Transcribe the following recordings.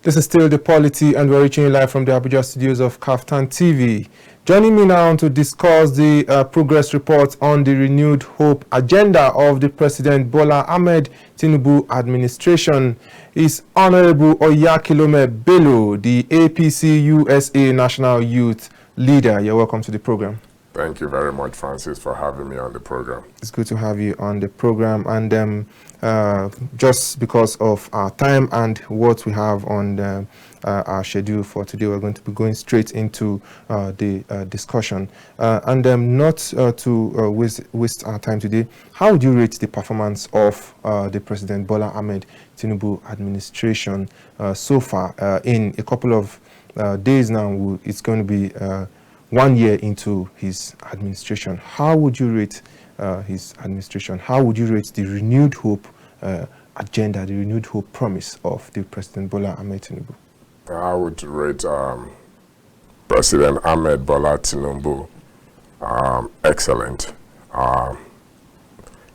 This is still the Polity, and we're reaching you live from the Abuja studios of Kaftan TV. Joining me now to discuss the progress report on the renewed hope agenda of the President Bola Ahmed Tinubu administration is Honorable Oyakhilome Bello, the APC USA National Youth Leader. You're welcome to the program. Thank you very much, Francis, for having me on the program. It's good to have you on the program. And just because of our time and what we have on our schedule for today, we're going to be going straight into the discussion. Not to waste our time today, how would you rate the performance of the President Bola Ahmed Tinubu administration so far? In a couple of days now, it's going to be 1 year into his administration. How would you rate his administration? How would you rate the renewed hope agenda, the renewed hope promise of the President Bola Ahmed Tinubu? I would rate President Ahmed Bola Tinubu excellent.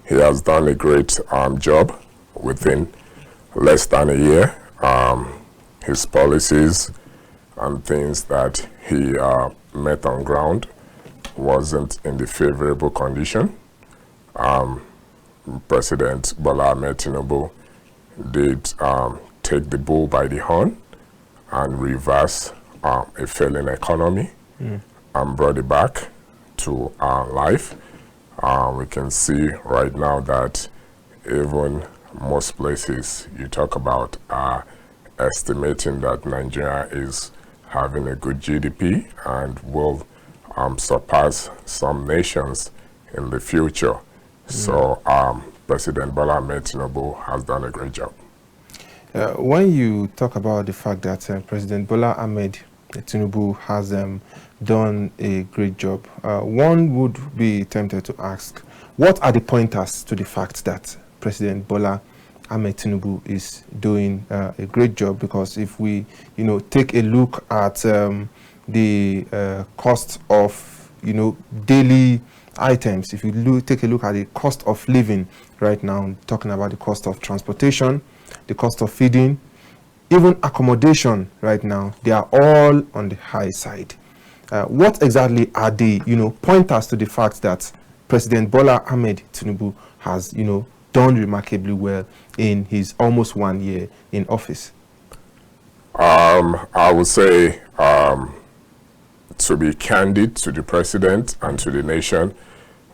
He has done a great job within less than a year. His policies and things that he met on ground wasn't in the favorable condition. President Bola Ahmed Tinubu did take the bull by the horn and reverse a failing economy and brought it back to life. We can see right now that even most places you talk about are estimating that Nigeria is having a good GDP and will surpass some nations in the future. So President Bola Ahmed Tinubu has done a great job. When you talk about the fact that President Bola Ahmed Tinubu has done a great job, one would be tempted to ask, what are the pointers to the fact that President Bola Ahmed Tinubu is doing a great job? Because if we, take a look at the cost of, daily items, if you take a look at the cost of living right now, talking about the cost of transportation, the cost of feeding, even accommodation right now, they are all on the high side. What exactly are the, pointers to the fact that President Bola Ahmed Tinubu has, done remarkably well in his almost 1 year in office? I would say, to be candid to the president and to the nation,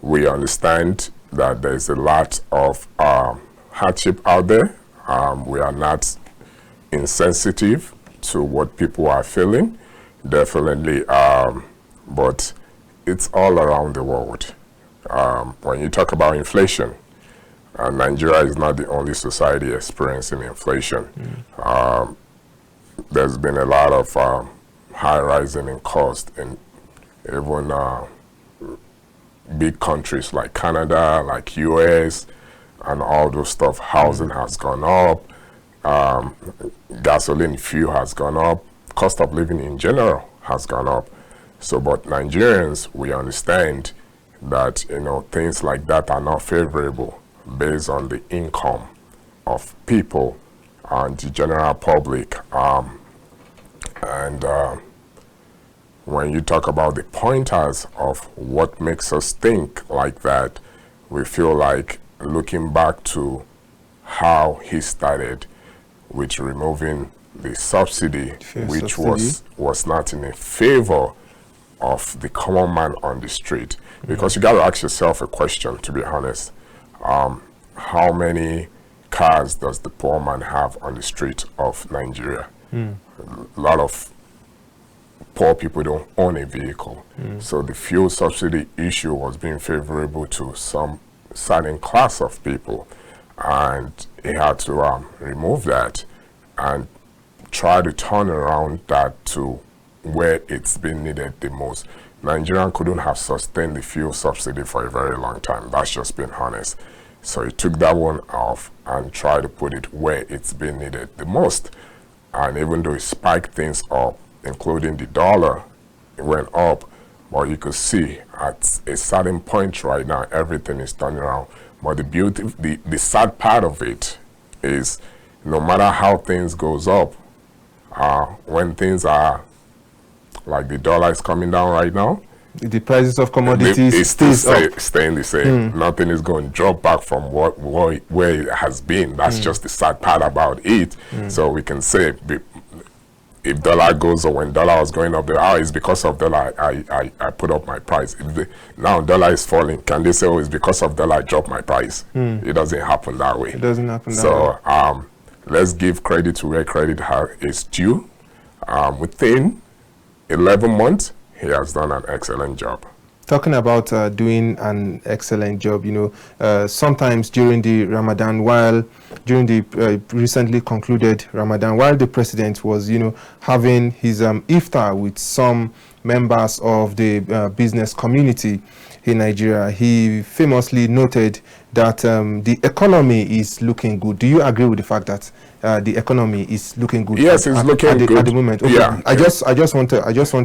we understand that there's a lot of hardship out there. We are not insensitive to what people are feeling, definitely, but it's all around the world. When you talk about inflation, Nigeria is not the only society experiencing inflation. There's been a lot of high rising in cost in even big countries like Canada, like US, and all those stuff. Housing has gone up, gasoline fuel has gone up, cost of living in general has gone up. So, but Nigerians, we understand that, things like that are not favorable based on the income of people and the general public. When you talk about the pointers of what makes us think like that, we feel like looking back to how he started with removing the subsidy, which was not in favor of the common man on the street. Because you got to ask yourself a question, to be honest. How many cars does the poor man have on the street of Nigeria? A lot of poor people don't own a vehicle. So the fuel subsidy issue was being favorable to some certain class of people. And he had to remove that and try to turn around that to where it's been needed the most. Nigeria couldn't have sustained the fuel subsidy for a very long time. That's just being honest. So he took that one off and tried to put it where it's been needed the most. And even though he spiked things up, including the dollar, it went up, but you could see at a certain point right now, everything is turning around. But the sad part of it is, no matter how things goes up, when things are like the dollar is coming down right now, the prices of commodities it's still up. staying the same. Nothing is going to drop back from where it has been. That's just the sad part about it. So we can say if dollar goes, or when dollar was going up, it's because of dollar I put up my price. Now dollar is falling, can they say, oh, it's because of dollar I dropped my price? It doesn't happen that way. It doesn't happen that way. So let's give credit to where credit is due. Within 11 months, he has done an excellent job. Talking about doing an excellent job, sometimes during the Ramadan, during the recently concluded Ramadan, while the president was, having his iftar with some members of the business community in Nigeria, he famously noted that the economy is looking good. Do you agree with the fact that the economy is looking good? Yes, it's looking good at the moment. Okay. Yeah. I just want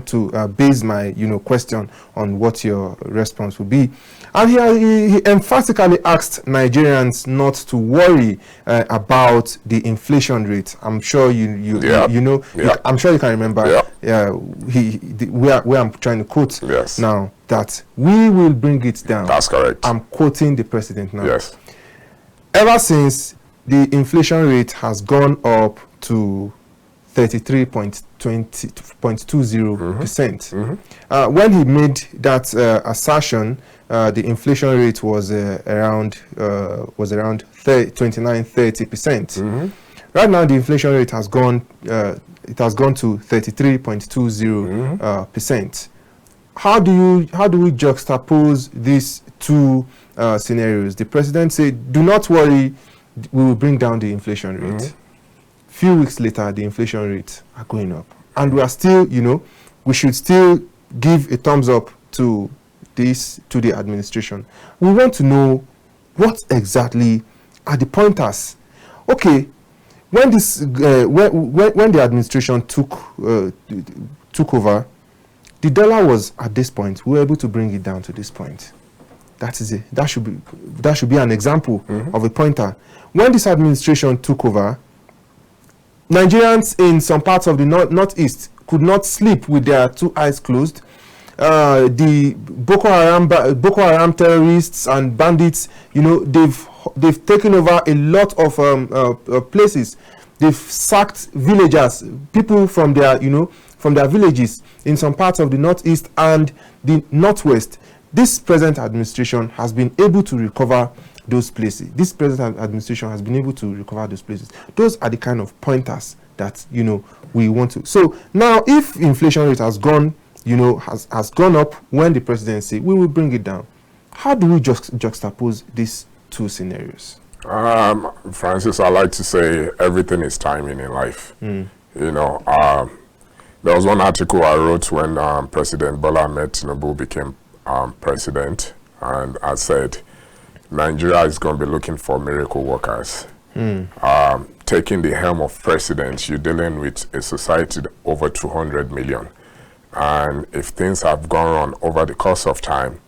to base my question on what your response would be. And he emphatically asked Nigerians not to worry about the inflation rate. I'm sure you know. Yeah. I'm sure you can remember. Yeah. Where I'm trying to quote now, that we will bring it down. That's correct. I'm quoting the president now. Yes. Ever since the inflation rate has gone up to 33.20%. When he made that assertion, the inflation rate was around 29-30%. Right now, the inflation rate has gone to 33.20%. How do we juxtapose these two scenarios? The president said, "Do not worry, we will bring down the inflation rate." Few weeks later, the inflation rates are going up, and we are still, we should still give a thumbs up to the administration. We want to know what exactly are the pointers. Okay, when this when the administration took over, the dollar was at this point. We were able to bring it down to this point. That is it. That should be an example of a pointer. When this administration took over, Nigerians in some parts of the northeast could not sleep with their two eyes closed. The Boko Haram terrorists and bandits, they've taken over a lot of places. They've sacked villagers, people from their villages in some parts of the northeast and the northwest. This present administration has been able to recover those places. This present administration has been able to recover those places. Those are the kind of pointers that we want to. So now, if inflation rate has gone, has gone up when the president said we will bring it down, how do we juxtapose these two scenarios? Francis, I like to say everything is timing in life. There was one article I wrote when President Bola Ahmed Tinubu became president, and I said Nigeria is going to be looking for miracle workers. Taking the helm of president, you're dealing with a society over 200 million. And if things have gone wrong over the course of time,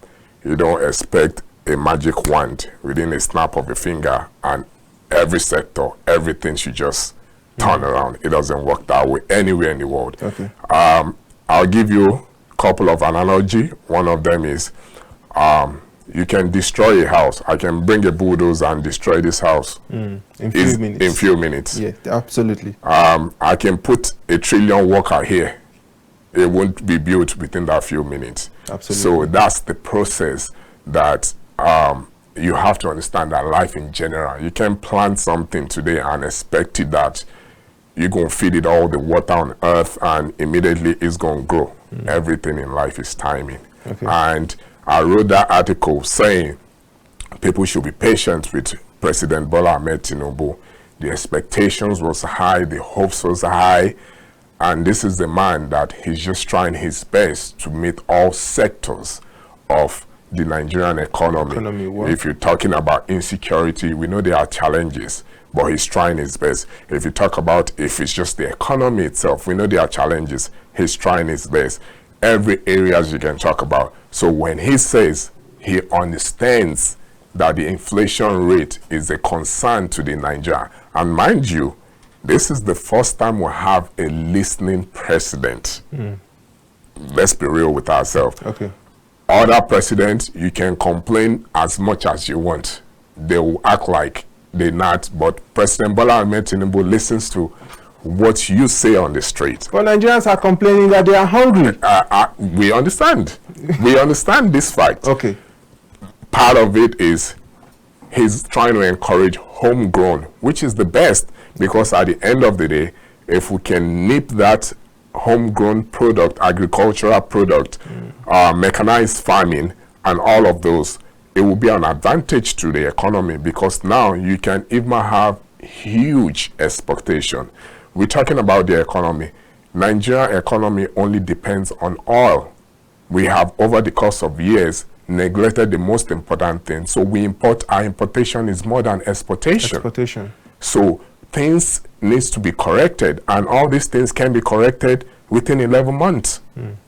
you don't expect a magic wand within a snap of a finger and every sector, everything should just turn around. It doesn't work that way anywhere in the world. Okay. I'll give you a couple of analogy. One of them is you can destroy a house. I can bring a bulldozer and destroy this house in few minutes. Yeah, absolutely. I can put a trillion worker here. It won't be built within that few minutes. Absolutely. So that's the process that you have to understand, that life in general. You can plant something today and expect it that you're going to feed it all the water on earth and immediately it's going to grow. Everything in life is timing. Okay. And I wrote that article saying people should be patient with President Bola Ahmed Tinubu. The expectations was high, the hopes was high, and this is the man that he's just trying his best to meet all sectors of the Nigerian economy. If you're talking about insecurity, we know there are challenges, but he's trying his best. If you talk about if it's just the economy itself, we know there are challenges. He's trying his best. Every area you can talk about. So when he says he understands that the inflation rate is a concern to the Nigeria, and mind you, this is the first time we have a listening president. Let's be real with ourselves. Okay. Other presidents, you can complain as much as you want. They will act like they're not, but President Bola Ahmed Tinubu listens to what you say on the street. But Nigerians are complaining that they are hungry. We understand. We understand this fact. Okay. Part of it is he's trying to encourage homegrown, which is the best, because at the end of the day, if we can nip that homegrown product, agricultural product, mechanized farming, and all of those, it will be an advantage to the economy, because now you can even have huge exportation. We're talking about the economy. Nigerian economy only depends on oil. We have, over the course of years, neglected the most important thing. So we import, our importation is more than exportation. So things needs to be corrected, and all these things can be corrected within 11 months.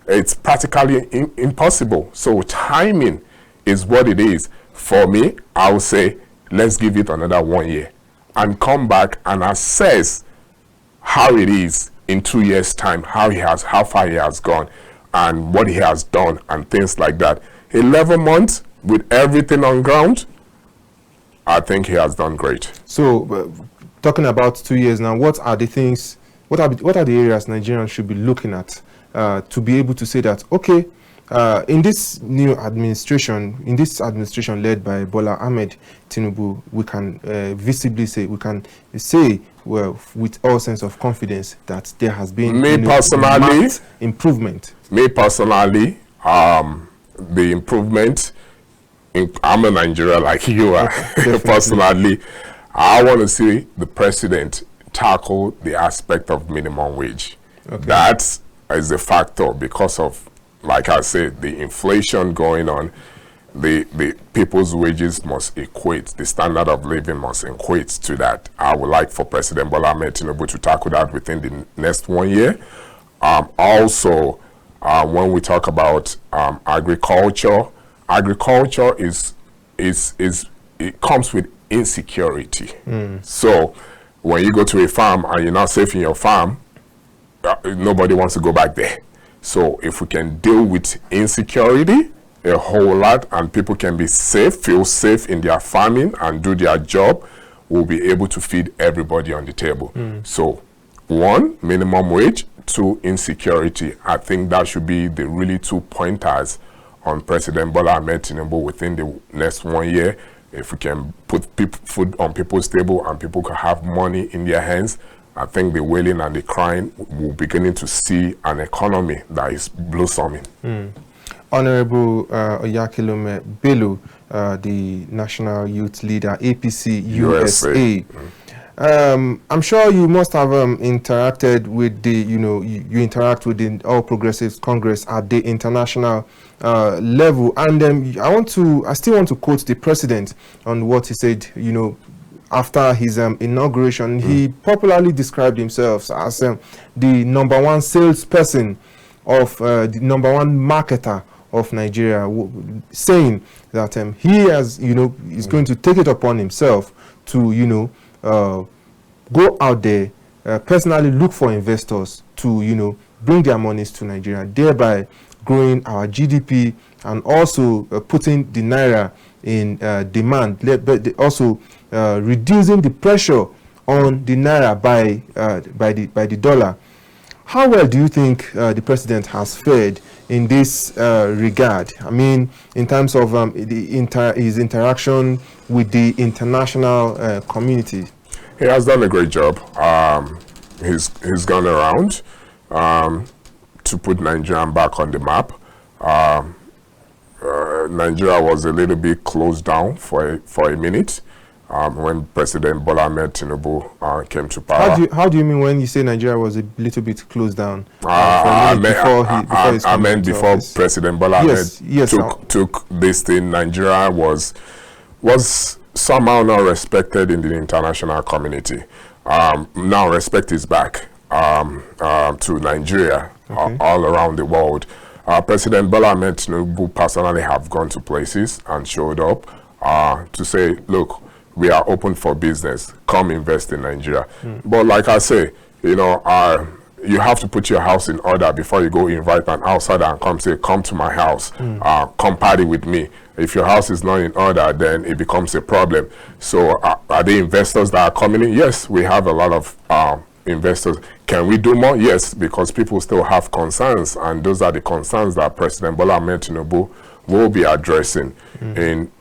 It's practically impossible. So timing is what it is. For me, I would say, let's give it another 1 year and come back and assess how it is in 2 years' time, how far he has gone and what he has done and things like that. 11 months with everything on ground, I think he has done great. So, talking about 2 years now, what are the things, what are the areas Nigerians should be looking at to be able to say that, okay, in this new administration, in this administration led by Bola Ahmed Tinubu, we can visibly say, we can say, well, with all sense of confidence, that there has been marked improvement. Me personally, the improvement, I'm a Nigerian like you are. Personally, I want to see the president tackle the aspect of minimum wage. Okay. That is a factor because of, like I said, the inflation going on. The people's wages must equate, the standard of living must equate to that. I would like for President Bola Ahmed Tinubu to tackle that within the next 1 year. Also, when we talk about agriculture it comes with insecurity. So when you go to a farm and you're not safe in your farm, nobody wants to go back there. So if we can deal with insecurity a whole lot, and people can be safe, feel safe in their farming and do their job, we'll be able to feed everybody on the table. So 1, minimum wage. 2, insecurity. I think that should be the really 2 pointers on President Bola Ahmed Tinubu within the next 1 year. If we can put food on people's table and people can have money in their hands, I think the wailing and the crying will beginning to see an economy that is blossoming. Honorable Oyakhilome Bello, the National Youth Leader, APC USA. I'm sure you must have interacted with the, you interact with the All Progressives Congress at the international level, and I still want to quote the president on what he said, after his inauguration. He popularly described himself as the #1 salesperson of the #1 marketer of Nigeria, saying that he has, is going to take it upon himself to, go out there, personally look for investors to, bring their monies to Nigeria, thereby growing our GDP and also putting the naira in demand, but also reducing the pressure on the naira by the dollar. How well do you think the president has fared in this regard? I mean, in terms of his interaction with the international community. He has done a great job. He's gone around to put Nigeria back on the map. Nigeria was a little bit closed down for a minute when President Bola Ahmed Tinubu came to power. How do you mean when you say Nigeria was a little bit closed down? I meant before President Bola Ahmed took this thing. Nigeria was somehow not respected in the international community. Now respect is back to Nigeria, all around the world. President Bola Ahmed Tinubu personally have gone to places and showed up to say, look, we are open for business. Come invest in Nigeria. But like I say, you know, you have to put your house in order before you go invite an outsider and come say, come to my house, come party with me. If your house is not in order, then it becomes a problem. So are there investors that are coming in? Yes, we have a lot of investors. Can we do more? Yes, because people still have concerns, and those are the concerns that President Bola Ahmed Tinubu will be addressing in,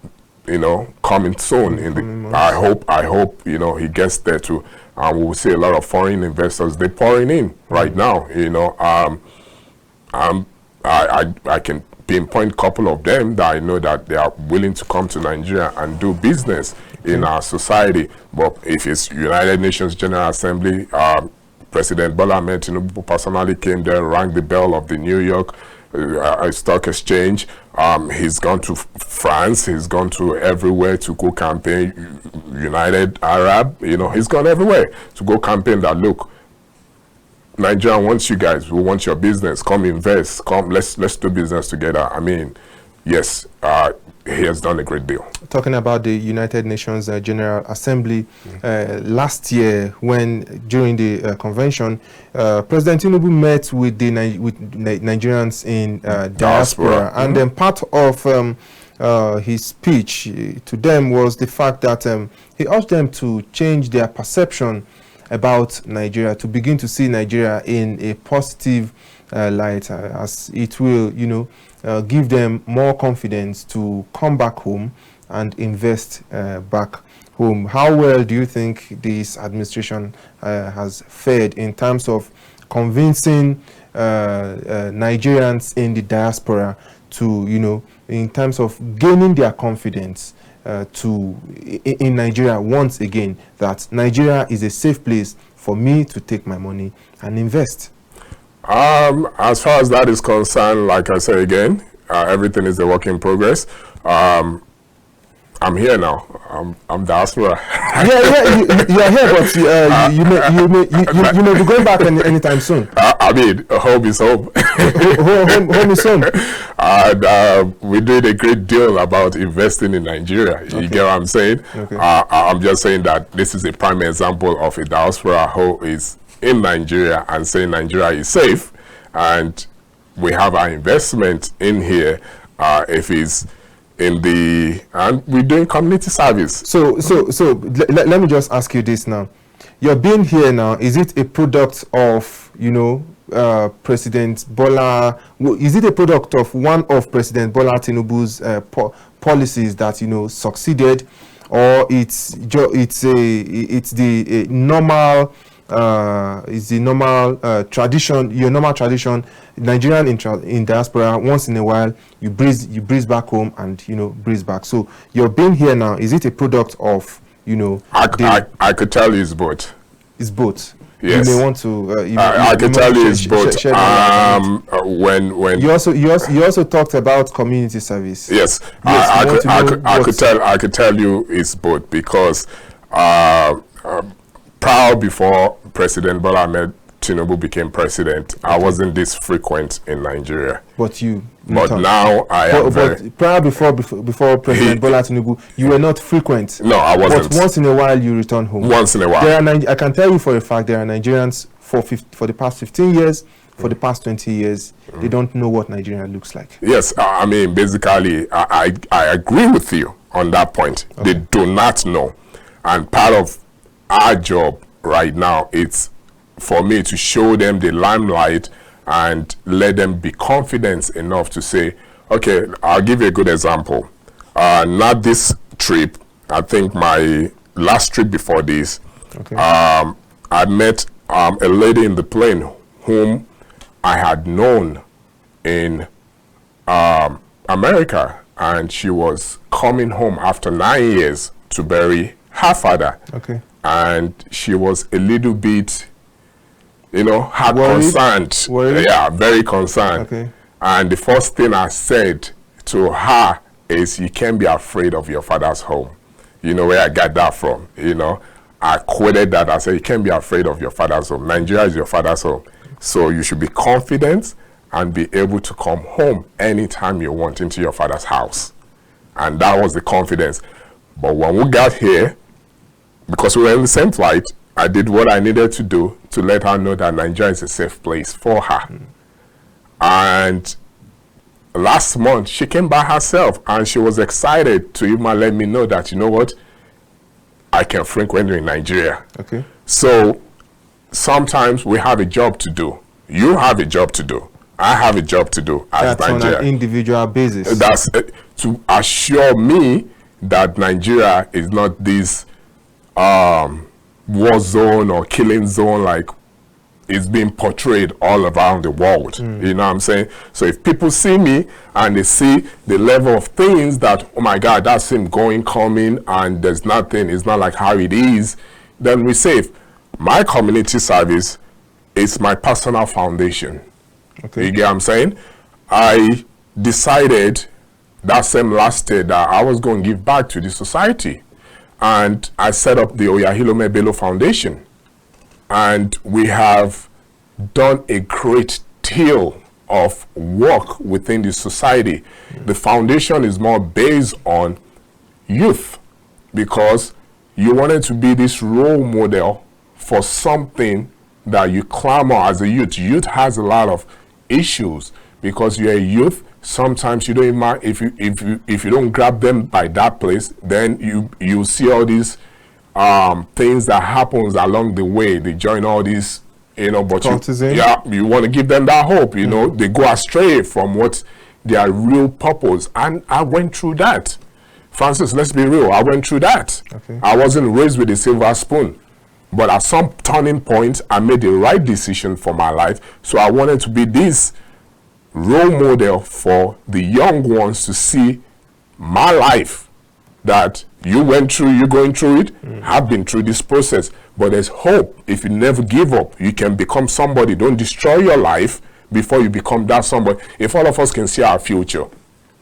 you know, coming soon. I hope, you know, he gets there too. And we will see a lot of foreign investors. They're pouring in right now. You know, I can pinpoint a couple of them that I know that they are willing to come to Nigeria and do business in our society. But if it's United Nations General Assembly, President Bola Ahmed Tinubu personally came there, rang the bell of the New York Stock Exchange. He's gone to France. He's gone to everywhere to go campaign. United Arab, you know, he's gone everywhere to go campaign that, look, Nigeria wants you guys. We want your business. Come invest. Come, let's do business together. I mean, yes, he has done a great deal. Talking about the United Nations General Assembly, last year, when during the convention, President Tinubu met with the Nigerians in diaspora, and then part of his speech to them was the fact that he urged them to change their perception about Nigeria, to begin to see Nigeria in a positive light, as it will, you know, give them more confidence to come back home and invest back home. How well do you think this administration has fared in terms of convincing Nigerians in the diaspora to, you know, in terms of gaining their confidence in Nigeria once again, that Nigeria is a safe place for me to take my money and invest? As far as that is concerned, like I say again, everything is a work in progress. I'm here now. I'm diaspora. You're here, but you may be going back anytime soon. I mean, home is home. Home is home. And we did a great deal about investing in Nigeria. You get what I'm saying? Okay. I'm just saying that this is a prime example of a diaspora who is in Nigeria and saying Nigeria is safe, and we have our investment in here. If it's in the, and we're doing community service. So let me just ask you this now. Your being here now, is it a product of, you know, President Bola? Is it a product of one of President Bola Tinubu's policies that, you know, succeeded, or it's the normal tradition, your normal tradition? Nigerian in diaspora, once in a while you breeze back home and, you know, breeze back. So your being here now, is it a product of, you know, I could tell you it's both. It's both. Yes. You may want to I can tell you it's both. When you also talked about community service. Yes, I could tell you it's both, because proud before President Bola Ahmed Tinubu became president, I wasn't this frequent in Nigeria. But now I am. But prior before President Bola Tinubu, you were not frequent. No, I wasn't. But once in a while you return home. Once in a while. I can tell you for a fact there are Nigerians for the past 15 years, for the past 20 years, they don't know what Nigeria looks like. Yes, I mean, basically, I agree with you on that point. Okay. They do not know. And part of our job right now, it's for me to show them the limelight and let them be confident enough to say, okay, I'll give you a good example. Not this trip, I think my last trip before this, okay. I met a lady in the plane whom I had known in America, and she was coming home after 9 years to bury her father. Okay. And she was a little bit, you know, concerned. Worried? Yeah, very concerned. Okay. And the first thing I said to her is, you can't be afraid of your father's home. You know where I got that from, you know. I quoted that. I said, you can't be afraid of your father's home. Nigeria is your father's home. So you should be confident and be able to come home anytime you want into your father's house. And that was the confidence. But when we got here, because we were in the same flight, I did what I needed to do to let her know that Nigeria is a safe place for her. And last month, she came by herself and she was excited to even let me know that, you know what, I can frequent in Nigeria. Okay. So sometimes we have a job to do. You have a job to do. I have a job to do as That's Nigeria. on an individual basis. That's to assure me that Nigeria is not this war zone or killing zone like it's being portrayed all around the world. You know what I'm saying? So if people see me and they see the level of things that, oh my God, that's him going, coming, and there's nothing, it's not like how it is, then we say, my community service is my personal foundation. Okay. You get what I'm saying? I decided that same last year that I was going to give back to the society. And I set up the Oyakhilome Bello Foundation. And we have done a great deal of work within the society. The foundation is more based on youth, because you wanted to be this role model for something that you clamor as a youth. Youth has a lot of issues because you're a youth. Sometimes you don't even, if you don't grab them by that place, then you see all these things that happens along the way. They join all these, but you want to give them that hope. They go astray from what their real purpose. And I went through that. Francis, let's be real. I went through that. Okay. I wasn't raised with a silver spoon, but at some turning point, I made the right decision for my life. So I wanted to be this role model for the young ones to see my life. That you went through, you're going through it, have been through this process. But there's hope. If you never give up, you can become somebody. Don't destroy your life before you become that somebody. If all of us can see our future,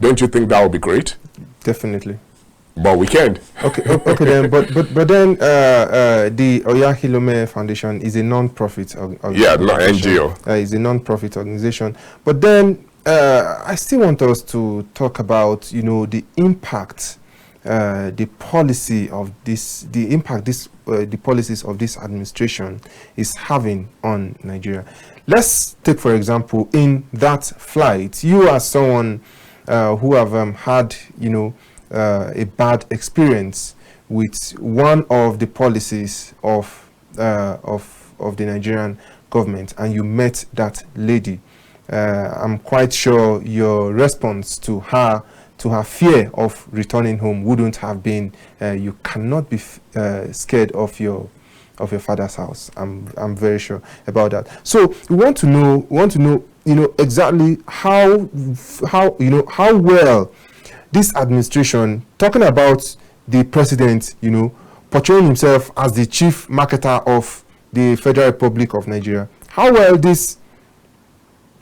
don't you think that would be great? Definitely. But we can't. Okay then. But then the Oyakhilome Foundation is a non-profit organization. Yeah, NGO. It's a non-profit organization. But then I still want us to talk about the impact. The policies of this administration is having on Nigeria. Let's take, for example, in that flight, you as someone who have had, a bad experience with one of the policies of the Nigerian government, and you met that lady. I'm quite sure your response to her fear of returning home wouldn't have been, you cannot be scared of your father's house. I'm very sure about that. So we want to know exactly how well this administration, talking about the president, portraying himself as the chief marketer of the Federal Republic of Nigeria, how well this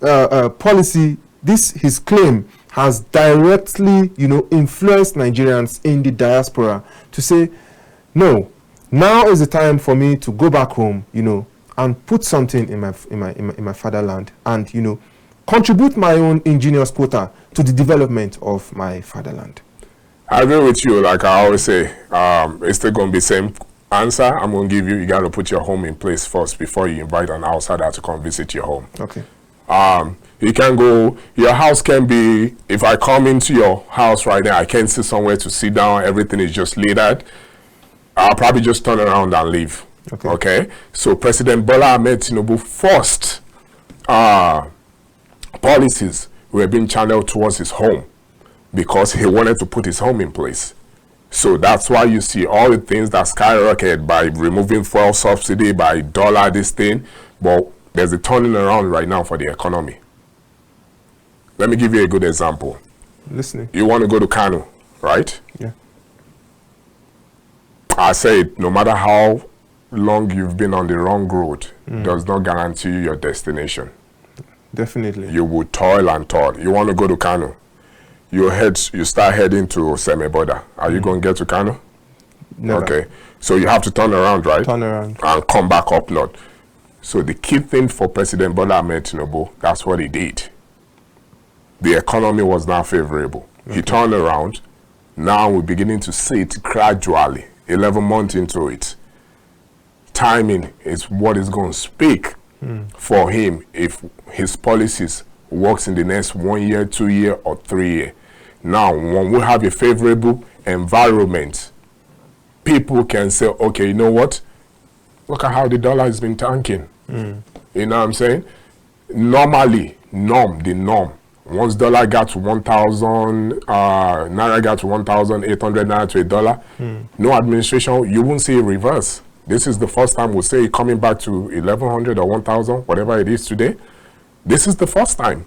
policy, his claim, has directly, influenced Nigerians in the diaspora to say, no, now is the time for me to go back home, and put something in my fatherland, and contribute my own ingenious quota to the development of my fatherland. I agree with you. Like I always say, it's still going to be the same answer I'm going to give you. You got to put your home in place first before you invite an outsider to come visit your home. Okay. You can go, your house can be, if I come into your house right now, I can't see somewhere to sit down, everything is just laid out, I'll probably just turn around and leave. Okay? So President Bola Ahmed Tinubu first policies were being channeled towards his home because he wanted to put his home in place. So that's why you see all the things that skyrocketed by removing fuel subsidy, by dollar this thing, but there's a turning around right now for the economy. Let me give you a good example. Listening. You want to go to Kano, right? Yeah. I say, no matter how long you've been on the wrong road, does not guarantee you your destination. Definitely. You will toil and toil. You want to go to Kano. You start heading to Semeboda. Are you going to get to Kano? Never. Okay. So you have to turn around, right? Turn around. And come back up north. So the key thing for President Bola Ahmed Tinubu, that's what he did. The economy was not favorable. Okay. He turned around. Now we're beginning to see it gradually. 11 months into it. Timing is what is going to speak for him if his policies works in the next 1 year, 2 year, or 3 year. Now, when we have a favorable environment, people can say, okay, you know what? Look at how the dollar has been tanking. You know what I'm saying? Normally, the norm. Once dollar got to 1,000, naira got to 1,800 naira to $1, no administration, you won't see a reverse. This is the first time we'll say coming back to 1,100 or 1,000, whatever it is today. This is the first time.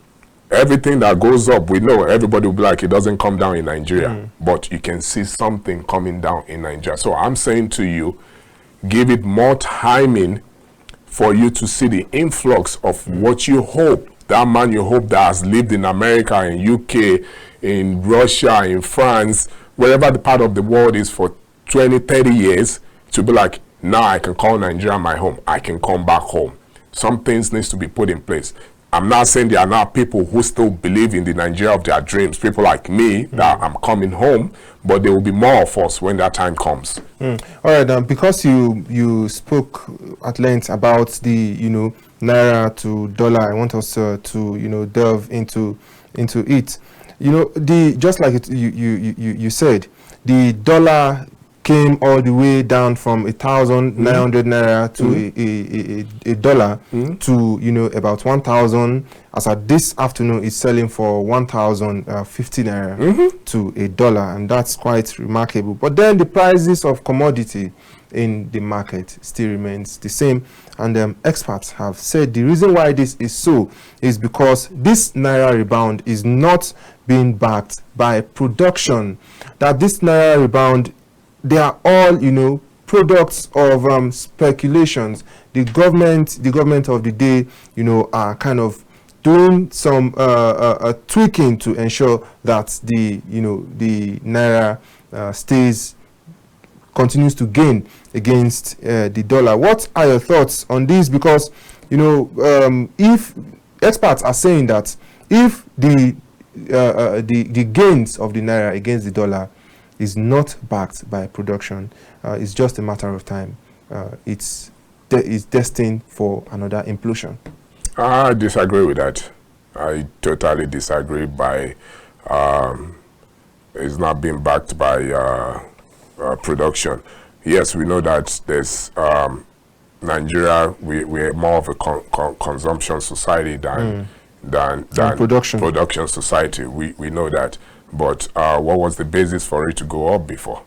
Everything that goes up, we know everybody will be like, it doesn't come down in Nigeria. But you can see something coming down in Nigeria. So I'm saying to you, give it more timing for you to see the influx of what you hope. That man you hope that has lived in America, in UK, in Russia, in France, wherever the part of the world is for 20, 30 years, to be like, now I can call Nigeria my home. I can come back home. Some things needs to be put in place. I'm not saying there are not people who still believe in the Nigeria of their dreams, people like me, that I'm coming home, but there will be more of us when that time comes. All right, because you spoke at length about the, naira to dollar, I want us to, delve into it. Just like you said, the dollar came all the way down from 1,900 naira to a dollar to about 1,000. As at this afternoon, it's selling for 1,050 naira to $1, and that's quite remarkable. But then the prices of commodity in the market still remains the same, and experts have said the reason why this is so is because this naira rebound is not being backed by production. That this naira rebound, they are all, products of speculations. The government of the day, are kind of doing some tweaking to ensure that the naira continues to gain against the dollar. What are your thoughts on this? Because if experts are saying that if the gains of the naira against the dollar is not backed by production, it's just a matter of time. It's destined for another implosion. I disagree with that. I totally disagree by it's not being backed by production. Yes, we know that there's Nigeria, we're more of a consumption society than production society. We know that. But what was the basis for it to go up before?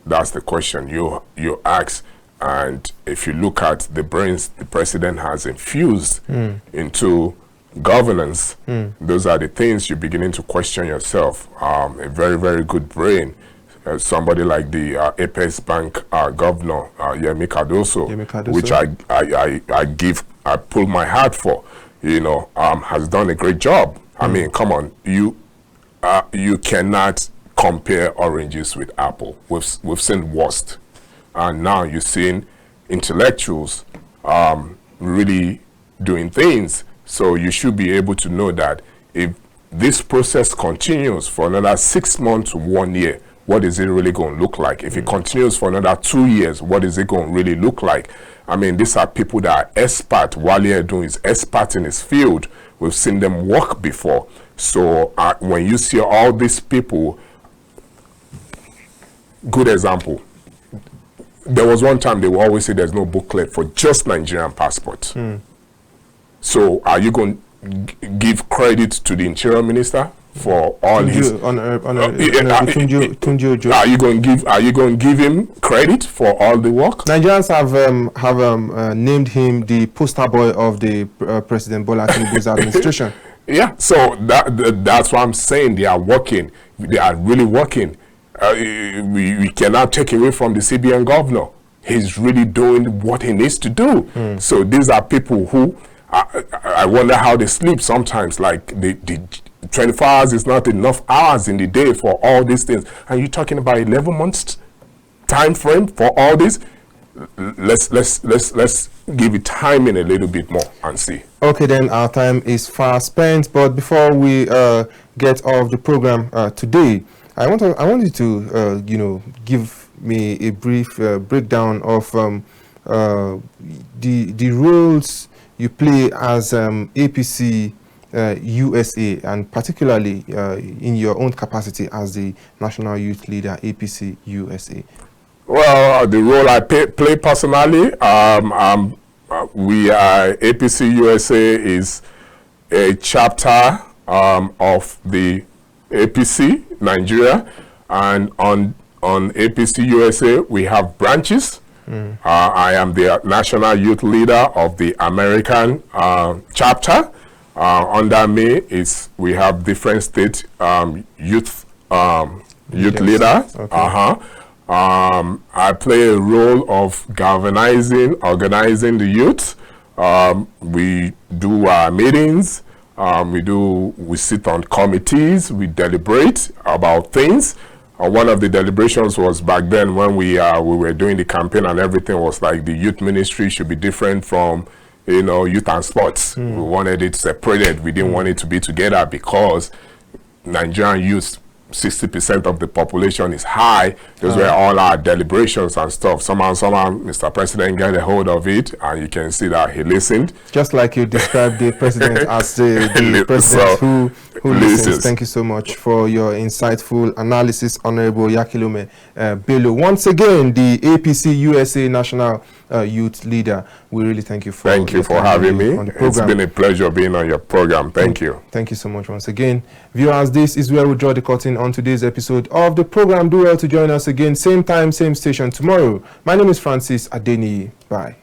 That's the question you ask. And if you look at the brains the president has infused into governance, those are the things you're beginning to question yourself. A very, very good brain. Somebody like the Apex Bank governor, Yemi Cardoso, which I pull my hat for, has done a great job. I mean, come on, you cannot compare oranges with apple. We've seen worst, and now you're seeing intellectuals really doing things. So you should be able to know that if this process continues for another 6 months to 1 year, what is it really going to look like? If it continues for another 2 years, what is it going to really look like? I mean, these are people that are expert. Wale Edun is expert in his field. We've seen them work before. So when you see all these people, good example, there was one time they will always say there's no booklet for just Nigerian passports. So are you going to give credit to the interior minister for all his are you going to give him credit for all the work? Nigerians have named him the poster boy of the President Bola Tinubu's administration. Yeah, so that's what I'm saying. They are working. They are really working. We cannot take away from the CBN governor. He's really doing what he needs to do. So these are people who I wonder how they sleep sometimes. Like the 24 hours is not enough hours in the day for all these things. And you're talking about 11 months time frame for all this. Let's give it time in a little bit more and see. Okay, then our time is far spent. But before we get off the program today, I want you to give me a brief breakdown of the roles you play as APC USA, and particularly in your own capacity as the national youth leader, APC USA. Well, the role I play personally, we are APC USA is a chapter of the APC Nigeria, and on APC USA we have branches. I am the national youth leader of the American chapter. Under me we have different state youth leaders. Okay. I play a role of organizing the youth. We do our meetings. We sit on committees. We deliberate about things. One of the deliberations was back then when we were doing the campaign, and everything was like the youth ministry should be different from, you know, youth and sports. We wanted it separated. We didn't want it to be together because Nigerian youth, 60% of the population is high. Those were all our deliberations and stuff. Somehow, Mr. President got a hold of it, and you can see that he listened. Just like you described the president as the president who listens. Thank you so much for your insightful analysis, Honorable Oyakhilome Bello. Once again, the APC USA National Youth Leader. We really thank you for having me. It's been a pleasure being on your program. Thank you. Thank you so much once again. Viewers, this is where we draw the curtain on today's episode of the program. Do well to join us again, same time, same station tomorrow. My name is Francis Adeniyi. Bye.